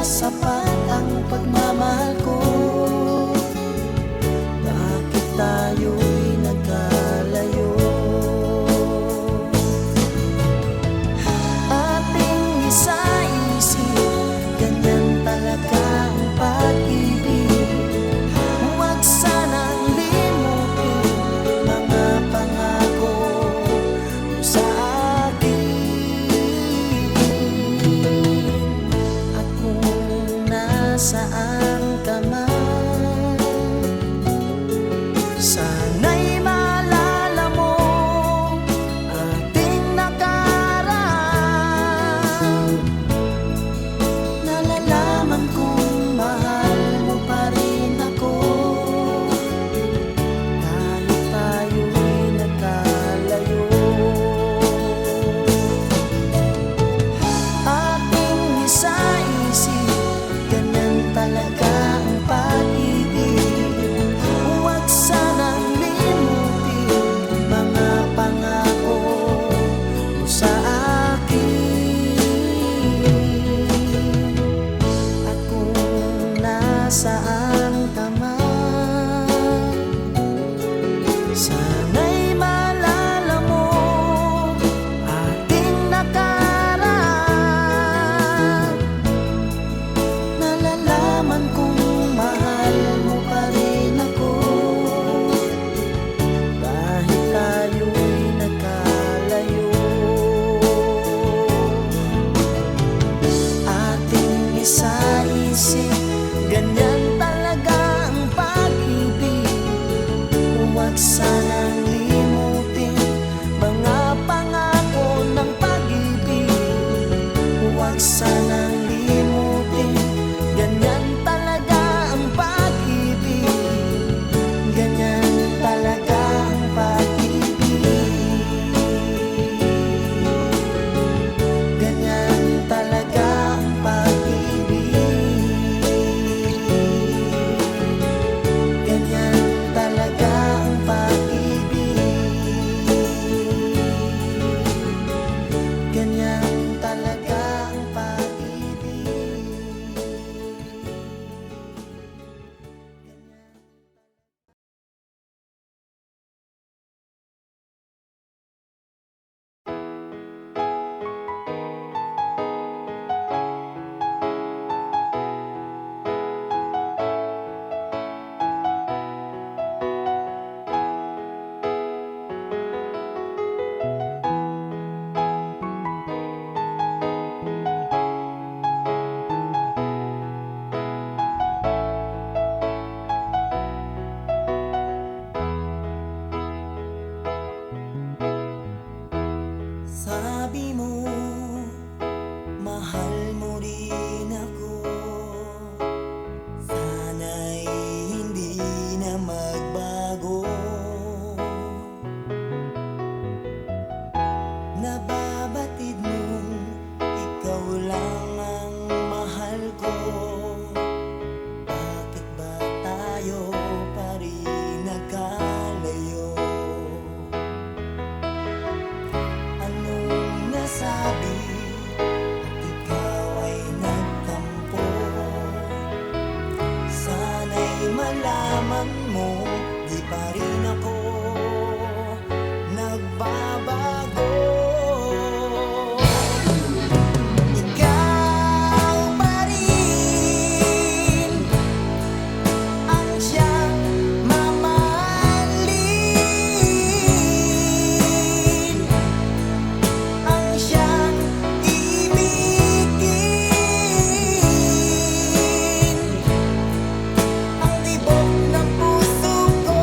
sapat ang pagmamahal ko? Bakit tayo'y nagkalayo? Ating isa-isip, ganyan talaga ang pag-ibig. Huwag sanang limutin mga pangako mo sa akin. At kung nasaan ka man, sana'y maalala mo ating nakaraan. Nalalaman kong mahal mo pa rin ako, kahit tayo'y nagkalayo. Ating isa-isip, ganyan talaga ang pag-ibig. Huwag sanang limutin mga pangako mo sa akin. At kung nasaan ka man, sana'y maalala mo ating nakaraan. Nalalaman kong mahal mo pa rin ako, kahit tayo'y nagkalayo. Ating isa-isip, ganyan talaga ang pag-ibig. Huwag sanang limutin mga pangako ng pag-ibig. Huwag sanang limutin, ganyan talaga ang pag-ibig. Ganyan talaga ang pag-ibig. Ganyan talaga ang pag-ibig. Ganyan talaga ang pag-ibig. Ganyan talaga ang pag-ibig. Sabi mo, mahal mo rin ako. Sana'y hindi na magbago. Nababatid mong ikaw lang ang mahal ko. Bakit ba tayo pa rin nagkalayo? Anong nasabi at ikaw ay nagtampo? Sana'y malaman mo, di pa rin ako nagbabago. Ikaw pa rin ang siyang mamahalin, ang siyang ibigin, ang tibok ng puso ko.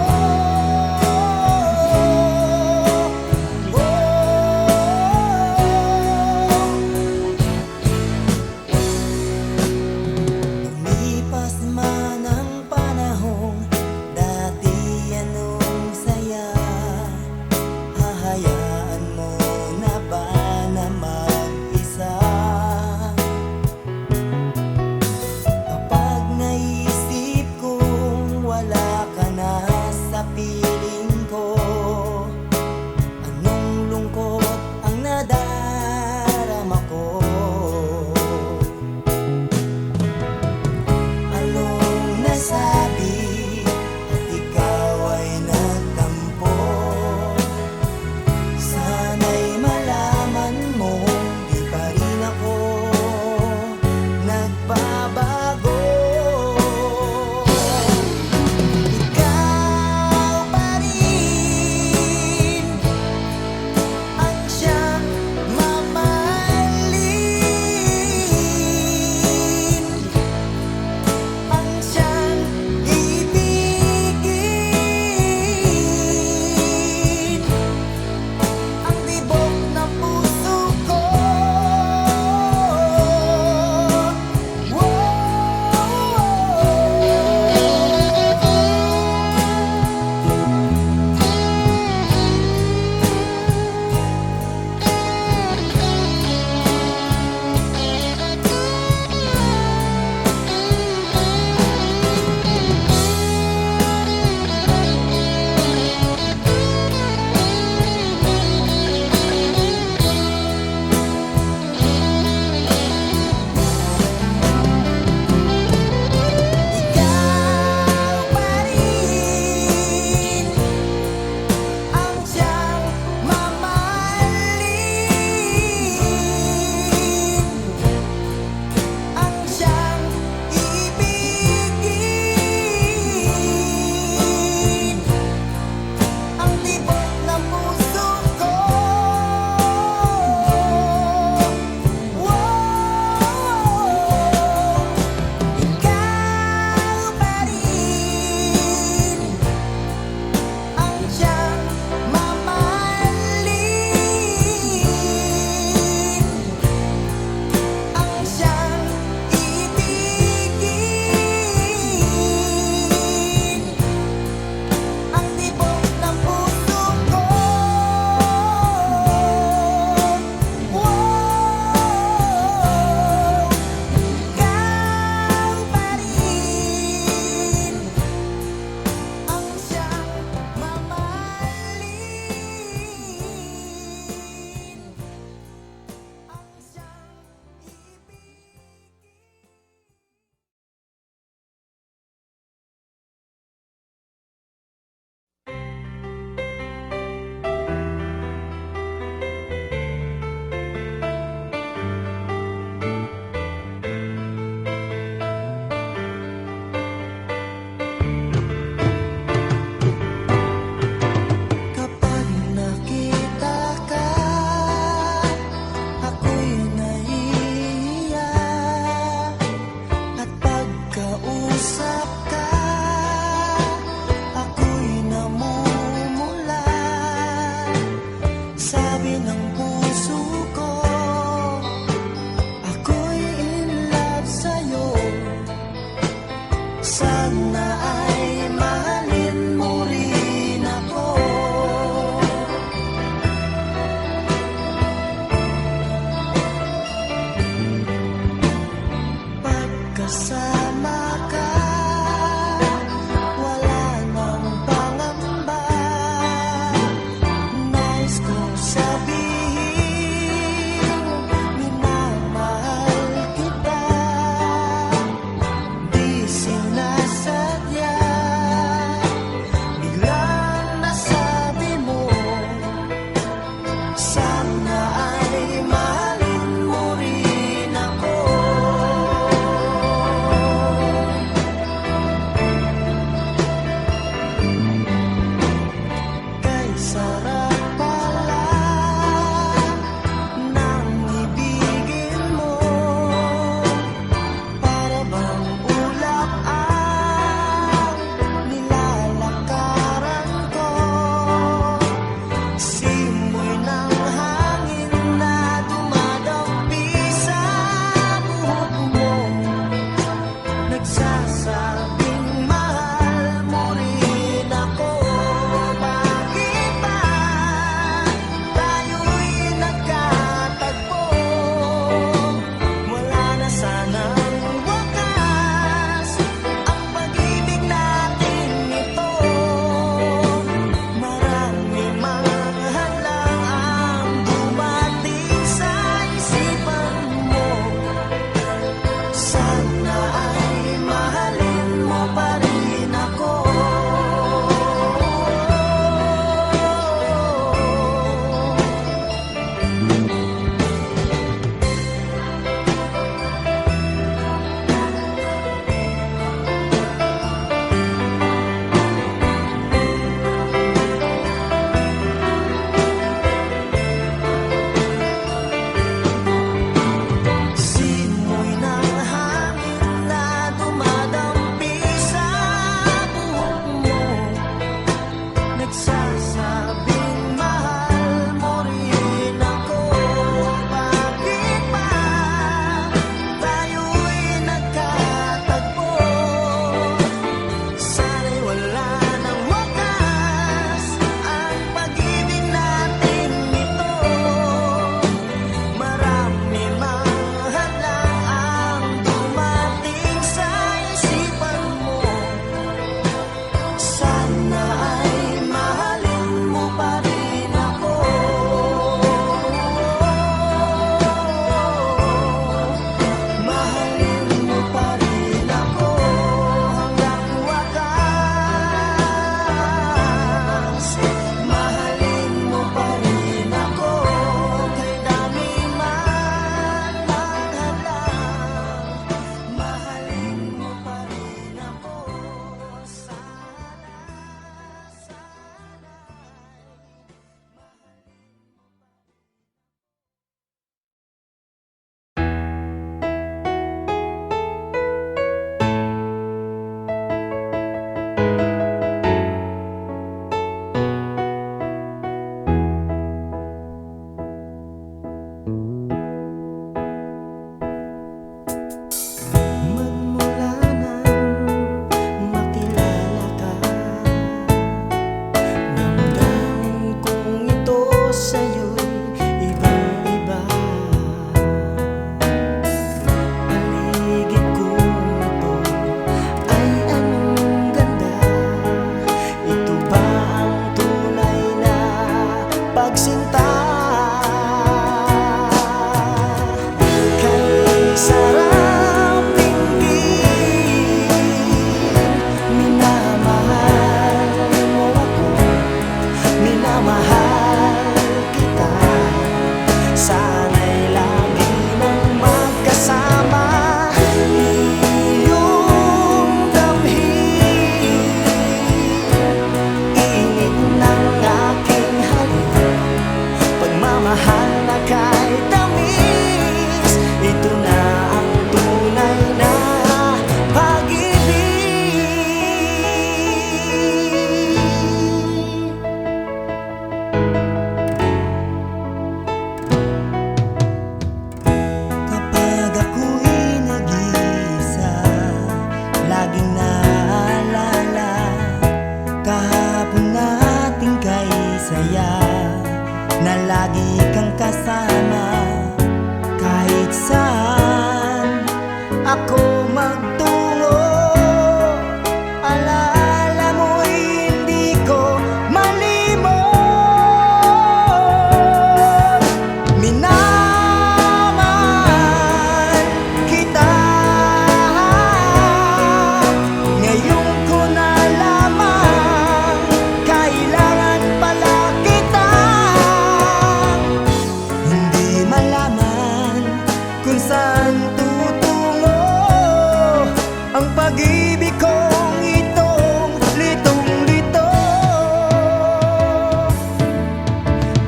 ang pag-ibig kong itong litong-lito.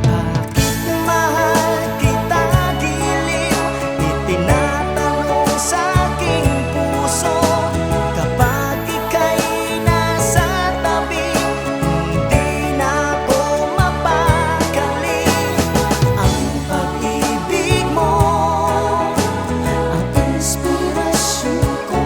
Bakit mahal kita giliw? Itinatanong sa aking puso. Kapag ika'y nasa tabi, hindi na ako mapakali. Ang pag-ibig mo ang inspirasyon ko.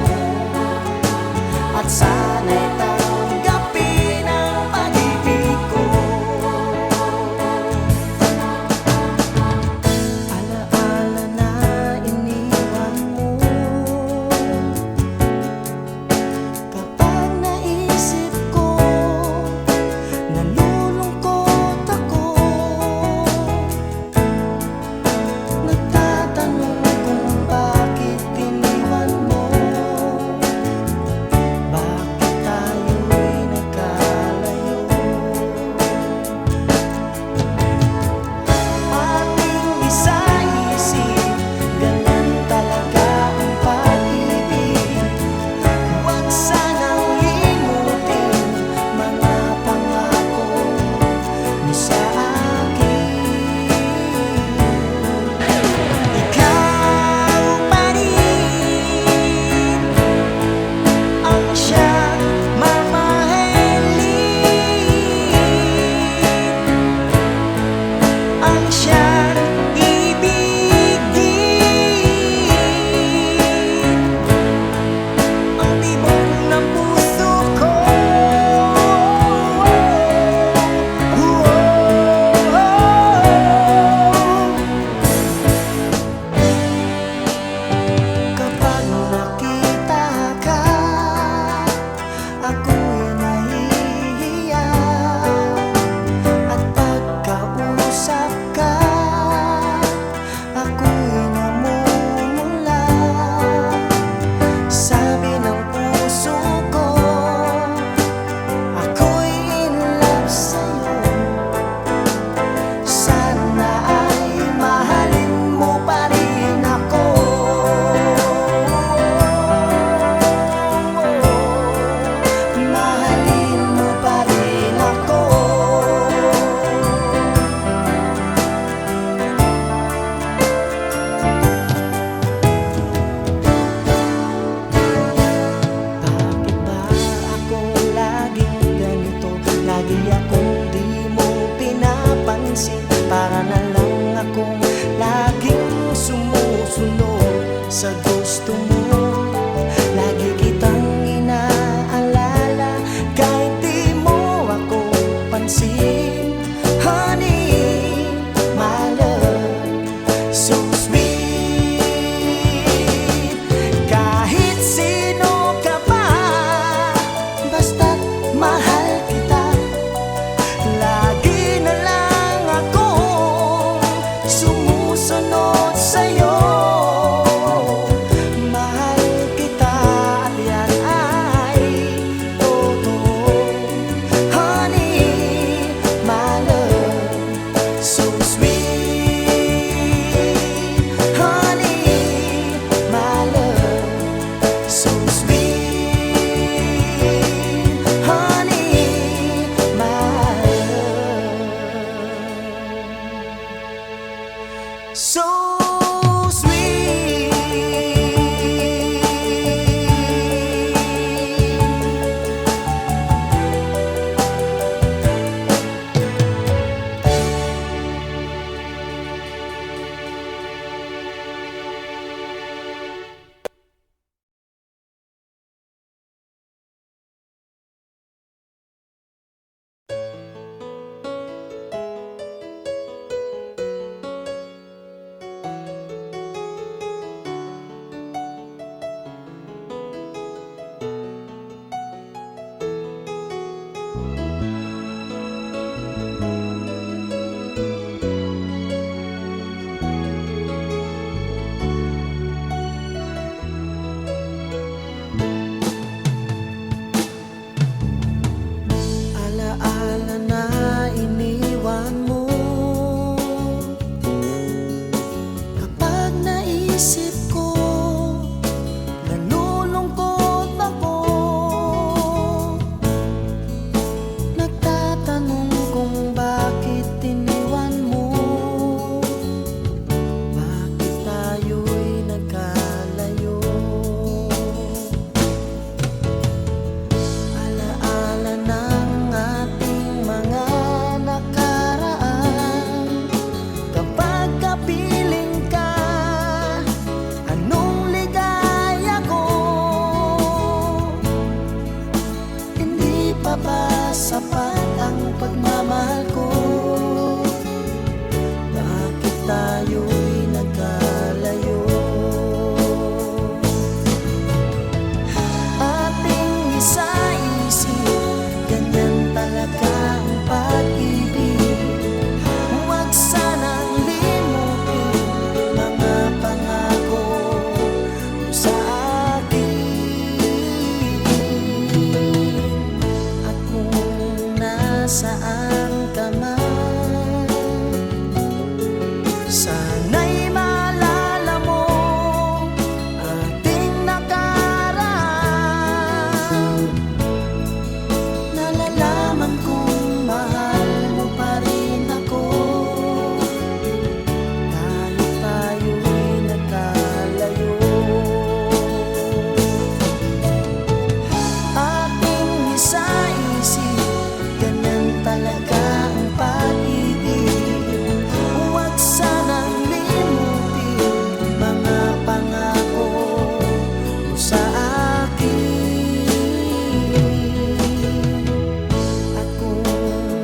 nasaan ka man, sana'y maalala mo ating nakaraan. Nalalaman kong mahal mo pa rin ako, kahit tayo'y nagkalayo. Ating isa-isip, ganyan talaga ang pag-ibig. Huwag sanang limutin mga pangako mo sa akin. At kung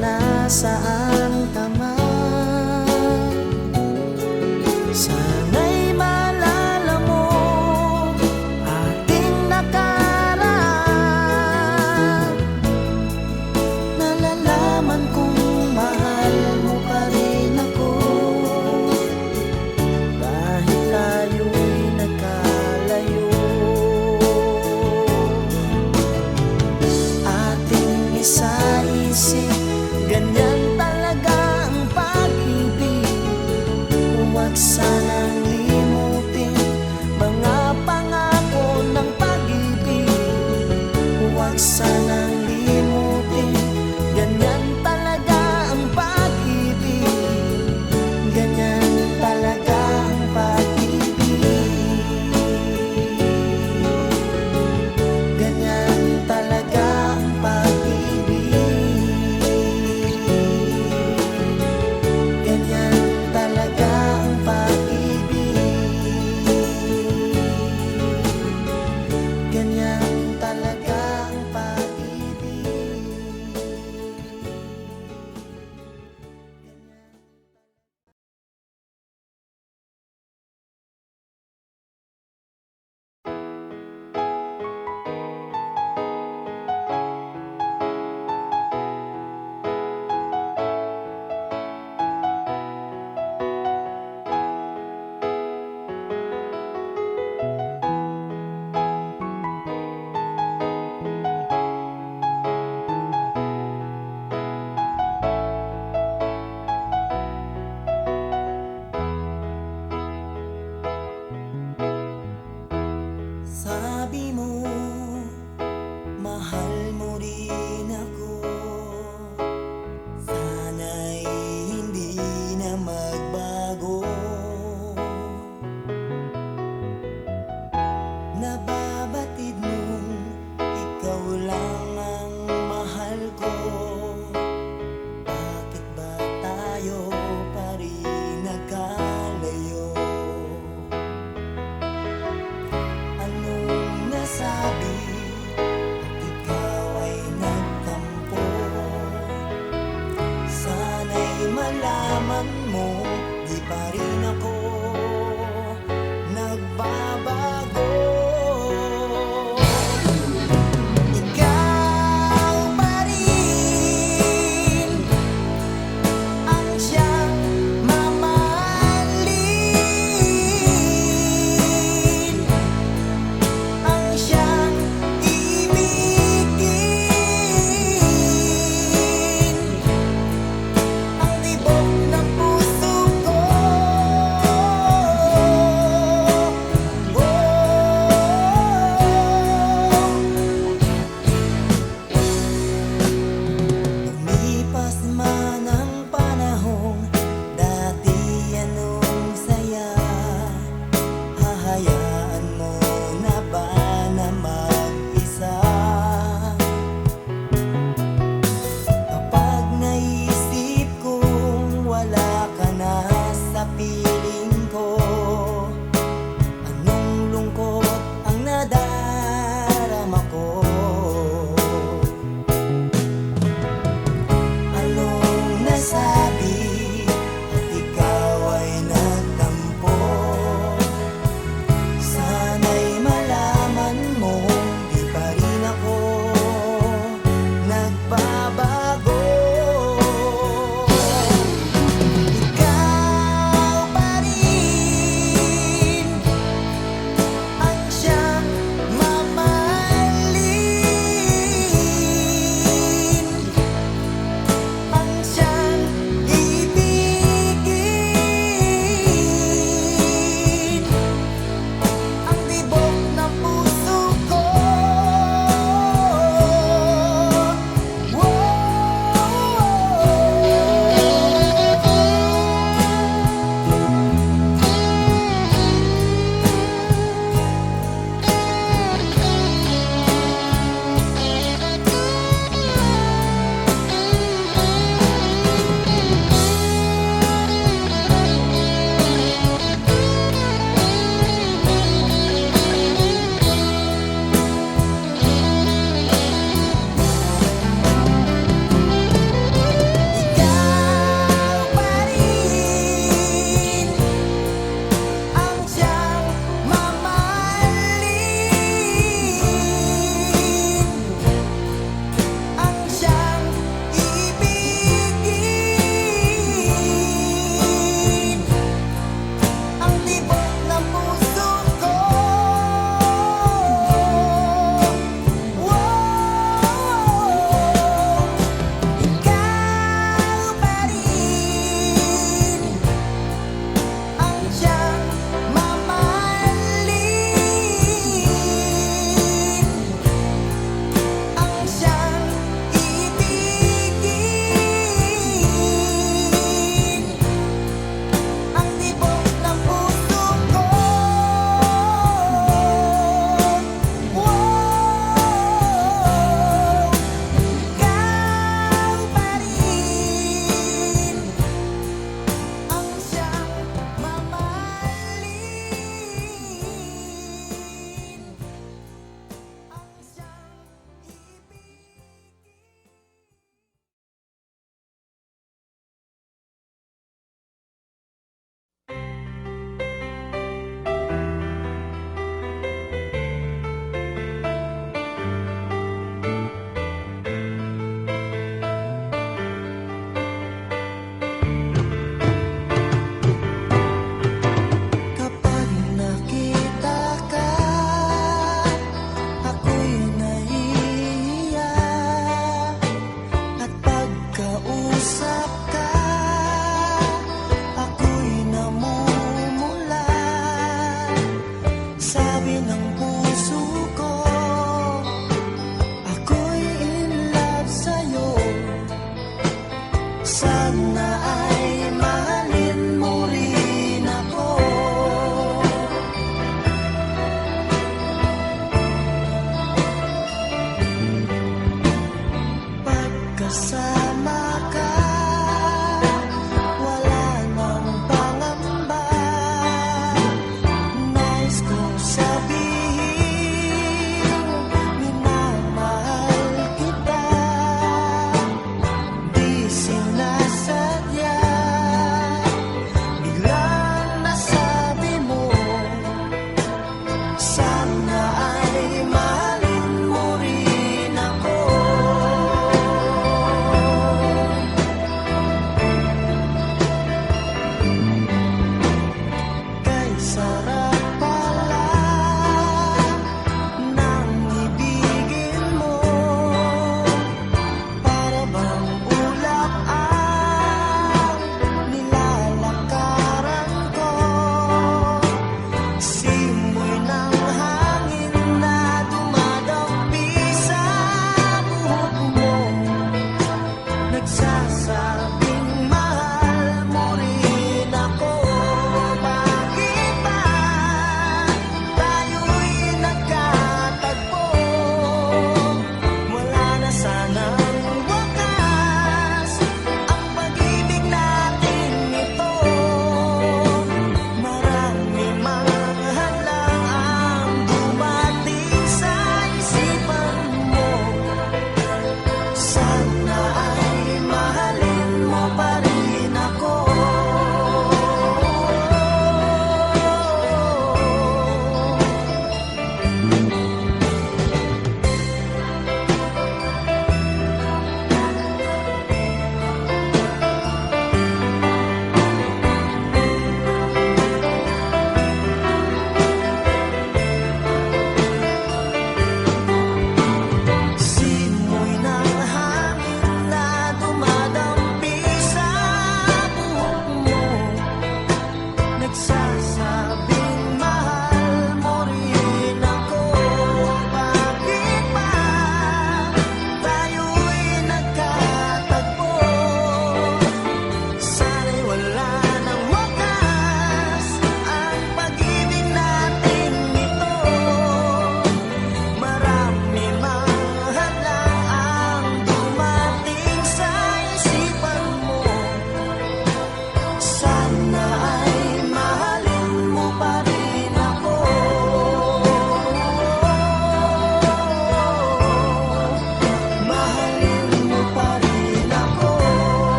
nasaan ka man, sana'y maalala mo ating nakaraan. Nalalaman kong mahal mo pa rin ako, kahit tayo'y nagkalayo. Ating isa-isip, ganyan talaga ang pag-ibig. Huwag sanang limutin mga pangako ng pag-ibig. Huwag sanang limutin, ganyan talaga ang pag-ibig. Ganyan talaga ang pag-ibig. Ganyan talaga ang pag-ibig. Ganyan talaga ang pag-ibig. Ganyan talaga ang pag-ibig.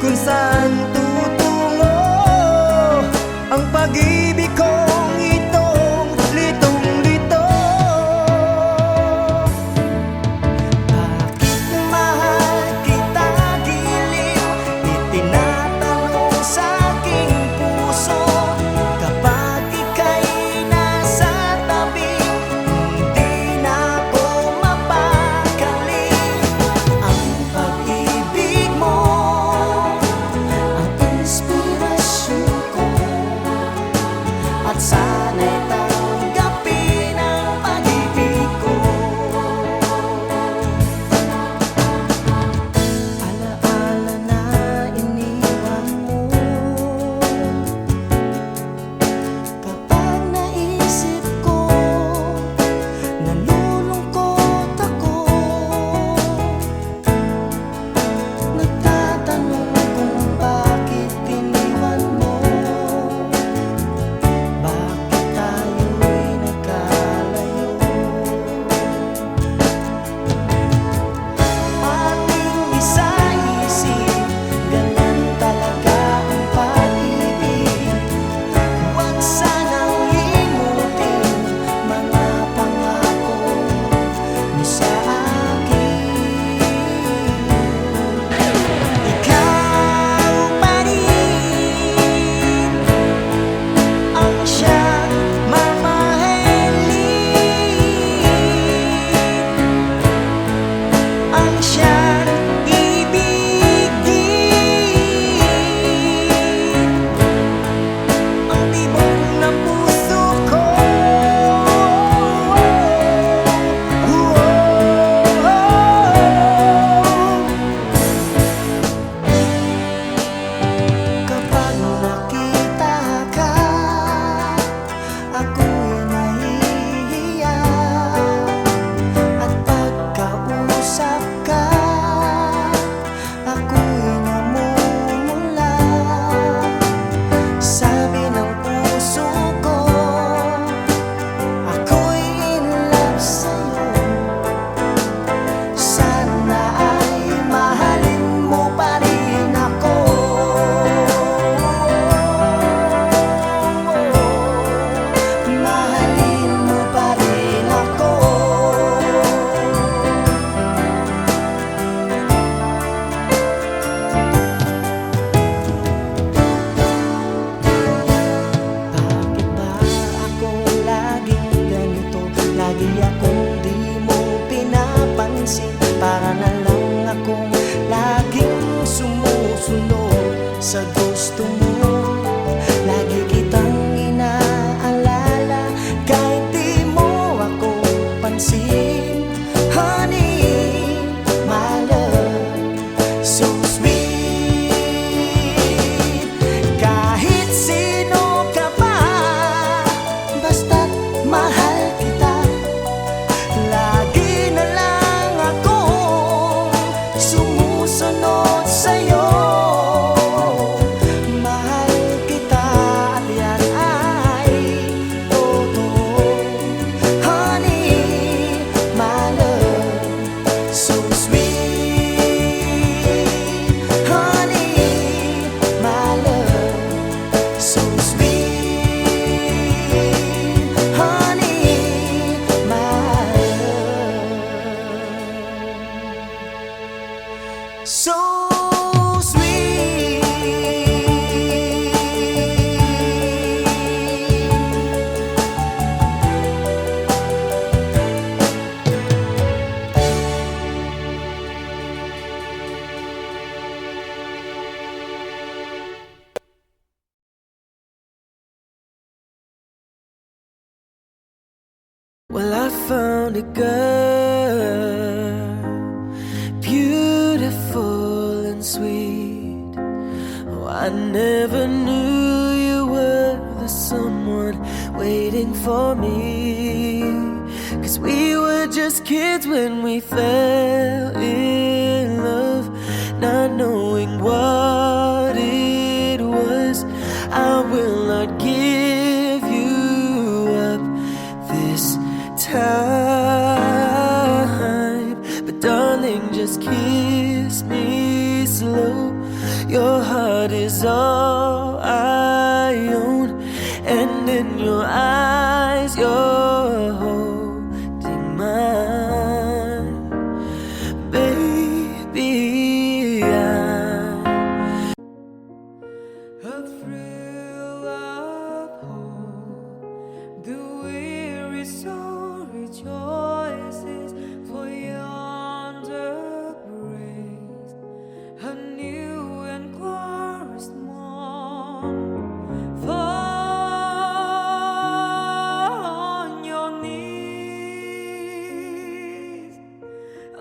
kung saan tutungo ang pag-ibig kong itong litong-lito. Bakit mahal kita giliw? Itinatanong sa aking puso. Kapag ika'y nasa tabi, hindi na ako mapakali. Ang pag-ibig mo ang inspirasyon ko, at sana'y tanggapin ang pag-ibig ko. Alaala na iniwan mo, kapag naisip ko, nalulungkot ako. Nagtatanong kung bakit iniwan mo, bakit tayo'y nagkalayo. Ating isa-isip, ganun talaga ang pag-ibig. Huwag sanang limutin mga pangako mo sa akin. Ikaw pa rin ang siyang mamahalin, ang siyang ibigin, ang tibok ng puso ko. Kapag nakita ka, ako'y nahihiya, at pagkausap ka, ako'y namumula. Sabi ng puso ko, ako'y in love sa'yo. Sana ay mahalin mo pa rin ako. Mahalin mo pa rin ako. Bakit ba ako laging ganito? Lagi akong di mo pinapansin. Para na lang akong laging sumusunod sa gusto mo. Lagi kitang inaalala kahit di mo ako pansin. Honey, my love, so sweet. Kahit sino ka pa, basta't mahal kita. Lagi na lang akong sumusunod sa'yo. Mahal kita at yan ay totoo. Honey, my love, so sweet. Honey, my love, so sweet. Honey, my love, so sweet. Well, I found a girl, beautiful and sweet. Oh, I never knew you were the someone waiting for me. 'Cause we were just kids when we fell in love, not knowing what it was. I will not give you up this time, but darling, just kiss me slow. Your heart is all I own, and in your eyes you're holding mine. Baby, I'm a thrill of hope. The weary soul rejoices, for yonder breaks a new and glorious morn. Fall on your knees,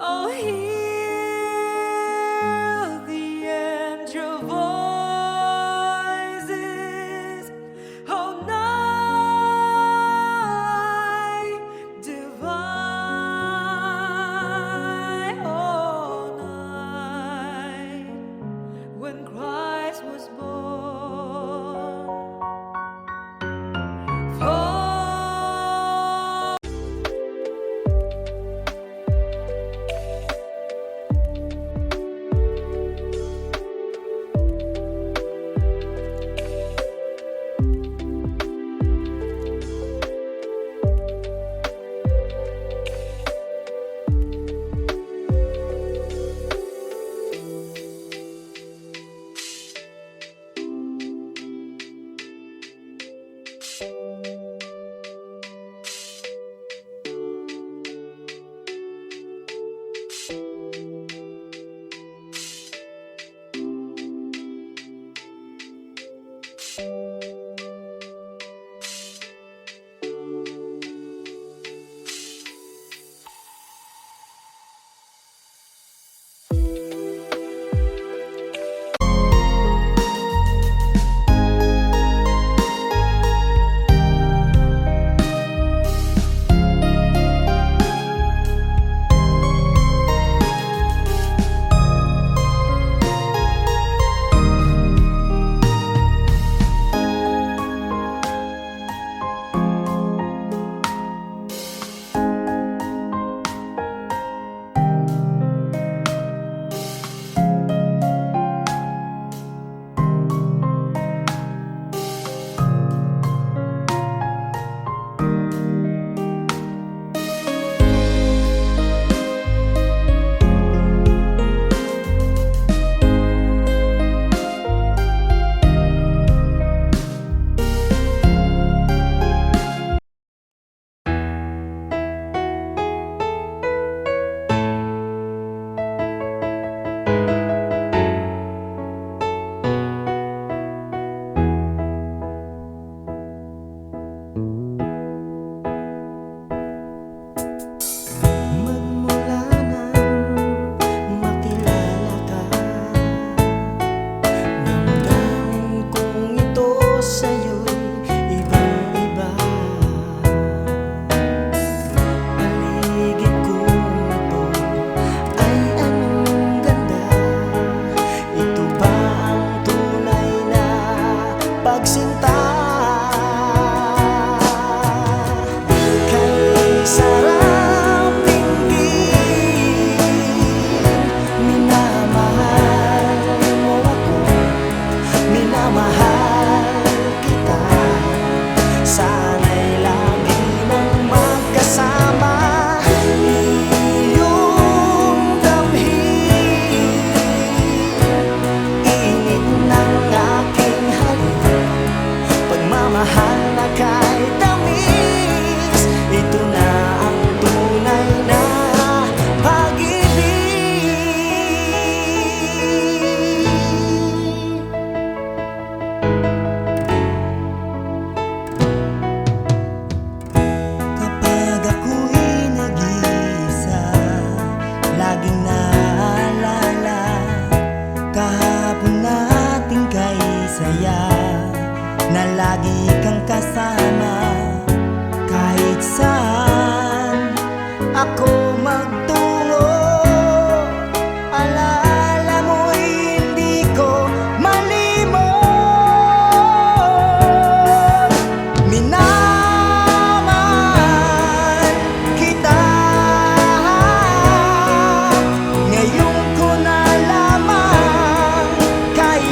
oh, hear the angel voices, oh, night divine, oh, night when Christ was born. Fall. Magmula nang makilala ka, damdamin kong ito sa'yo'y ibang-iba. Paligid kong ito ay anong ganda. Ito ba ang tunay na pagsinta? Kay sarap tingin, minamahal mo ako, minamahal kita. Sana'y lagi nang magkasama, iyong damhin, init ng aking halik, pagmamahal na kahit tamis. Ito na ang tunay na pag-ibig. Kapag ako'y nag-iisa, laging naalala kahapon nating kay saya, na lagi kang kasama kahit saan ako magtungo. Alaala mo'y hindi ko malimot. Minamahal kita, ngayon ko na lamang kay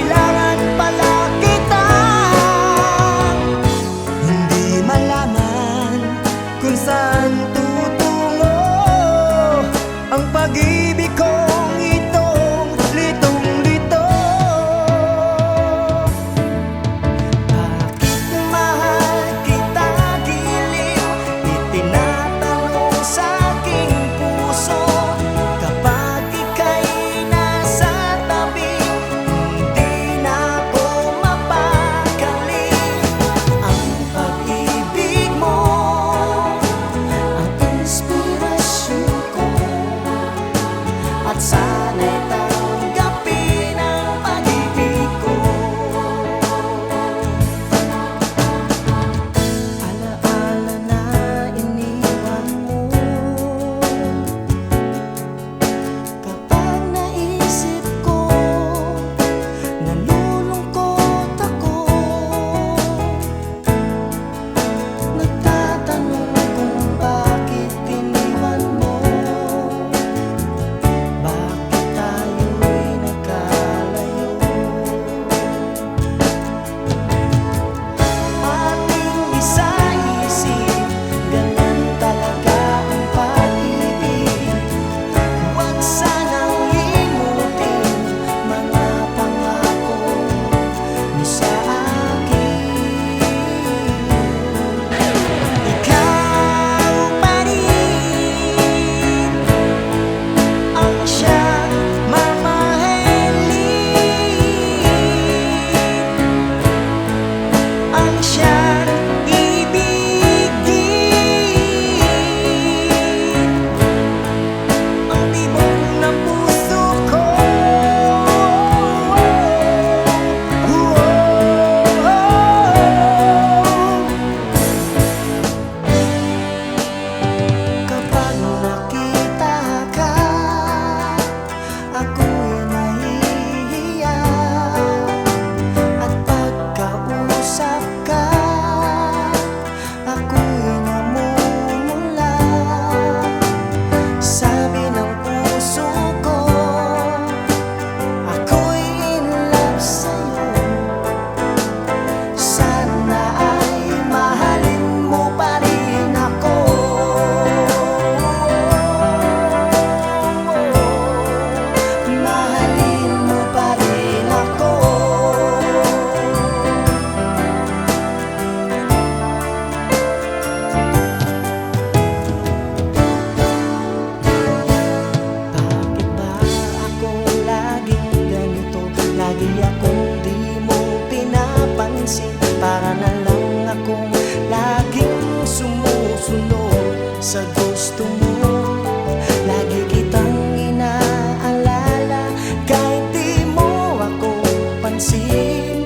sabihin,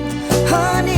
honey,